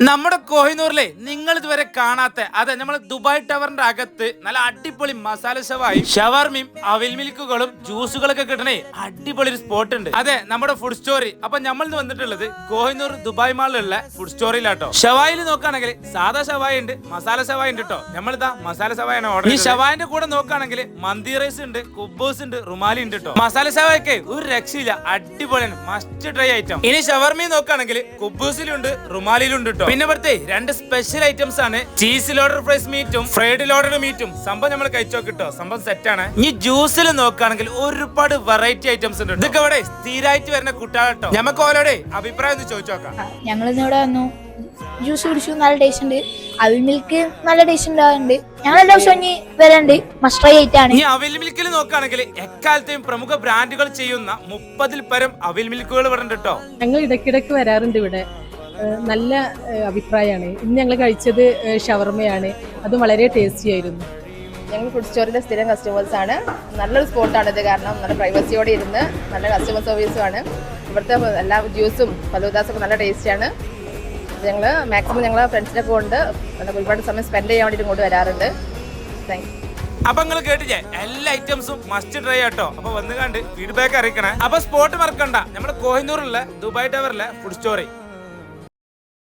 നമ്മുടെ കോഹിനൂറിലെ നിങ്ങൾ ഇതുവരെ കാണാത്ത അതെ നമ്മൾ ദുബായ് ടവറിന്റെ അകത്ത് നല്ല അടിപൊളി മസാല ഷവായും ഷവർമയും അവിൽ മിൽക്കുകളും ജ്യൂസുകളൊക്കെ കിട്ടണേ അടിപൊളി ഒരു സ്പോട്ട് ഉണ്ട്. അതെ നമ്മുടെ ഫുഡ് സ്റ്റോറി. അപ്പൊ നമ്മൾ വന്നിട്ടുള്ളത് കോഹിനൂർ ദുബായ് മാളിലുള്ള ഫുഡ് സ്റ്റോറിയിലാട്ടോ. ഷവായിൽ നോക്കുകയാണെങ്കിൽ സാധാ ഷവായ ഉണ്ട്, മസാല ഷവായ ഉണ്ട് കേട്ടോ. നമ്മളിതാ മസാല ഷവായാണ് ഓർഡർ. ഈ ഷവായന്റെ കൂടെ നോക്കുകയാണെങ്കിൽ മന്തി റൈസ് ഉണ്ട്, കുബ്ബൂസ് ഉണ്ട്, റുമാലി ഉണ്ട് കേട്ടോ. മസാല ഷവായൊക്കെ ഒരു രക്ഷയില്ല, അടിപൊളിയാണ്, മസ്റ്റ് ട്രൈ ഐറ്റം. ഇനി ഷവർമി നോക്കുകയാണെങ്കിൽ കുബ്ബൂസിലുണ്ട്, റുമാലിയിലുണ്ട് കേട്ടോ. പിന്നെ ഇവിടുത്തെ രണ്ട് സ്പെഷ്യൽ ഐറ്റംസ് ആണ് ചീസ് ലോഡർ ഫ്രൈസ് മീറ്റും ഫ്രൈഡ് ലോഡർ മീറ്റും. സംഭവം നമ്മൾ കഴിച്ചോ കിട്ടോ, സംഭവം സെറ്റ് ആണ്. ഇനി ജ്യൂസിൽ നോക്കുകയാണെങ്കിൽ ഒരുപാട് വെറൈറ്റി ഐറ്റംസ് ഉണ്ട്. ഇതൊക്കെ ഇവിടെ സ്ഥിരമായിട്ട് വരുന്ന കുട്ടികളോ. നമുക്ക് ഓരോടെ അഭിപ്രായം ഒന്ന് ചോദിച്ചു നോക്കാം. ഞങ്ങൾ ഇന്നിവിടെ വന്നു, ജ്യൂസ് കുടിച്ചു, നല്ല ടേസ്റ്റ് ഉണ്ട്. അവിൽ മിൽക്ക് നല്ല ടേസ്റ്റ് ഉണ്ടാവുന്നുണ്ട്. ഞങ്ങൾ എല്ലാ ദിവസവും ഇനി വരാണ്ട് മസ്റ്റ് ട്രൈ ആയിട്ടാണ്. ഈ അവിൽ മിൽക്കിൽ നോക്കുകയാണെങ്കിൽ എക്കാലത്തെയും പ്രമുഖ ബ്രാൻഡുകൾ ചെയ്യുന്ന 30-ൽ പരം അവിൽ മിൽക്കുകൾ ഇവിടെ ഉണ്ട് കേട്ടോ. ഞങ്ങൾ ഇടയ്ക്കിടയ്ക്ക് വരാറുണ്ട് ഇവിടെ. നല്ല അഭിപ്രായമാണ്. ഇന്ന് ഞങ്ങൾ കഴിച്ചത് ഷവർമയാണ്, അത് വളരെ ടേസ്റ്റി ആയിരുന്നു. ഞങ്ങൾ ഫുഡ് സ്റ്റോറിൻ്റെ സ്ഥിരം കസ്റ്റമേഴ്സ് ആണ്. നല്ലൊരു സ്പോട്ടാണിത്, കാരണം നല്ല പ്രൈവസിയോടെ ഇരുന്ന് നല്ല കസ്റ്റമർ സർവീസുമാണ്. ഇവിടുത്തെ എല്ലാ ജ്യൂസും ഫലൂദാസൊക്കെ നല്ല ടേസ്റ്റിയാണ്. ഞങ്ങൾ മാക്സിമം ഞങ്ങൾ ഫ്രണ്ട്സിനൊക്കെ കൊണ്ട് ഒരുപാട് സമയം സ്പെൻഡ് ചെയ്യാൻ വേണ്ടിയിട്ട് ഇങ്ങോട്ട് വരാറുണ്ട്. Thank you. അപ്പൊ നിങ്ങൾ കേട്ടില്ലേ, എല്ലാ ഐറ്റംസും മസ്റ്റ് ട്രൈ ആട്ടോ. അപ്പൊ വന്ന് കണ്ട് ഫീഡ്ബാക്ക് അറിയിക്കണേ. അപ്പൊ സ്പോട്ട് മറക്കണ്ട, നമ്മുടെ കോഹിനൂറിലെ ദുബായ് ടവറിലെ ഫുഡ് സ്റ്റോറി.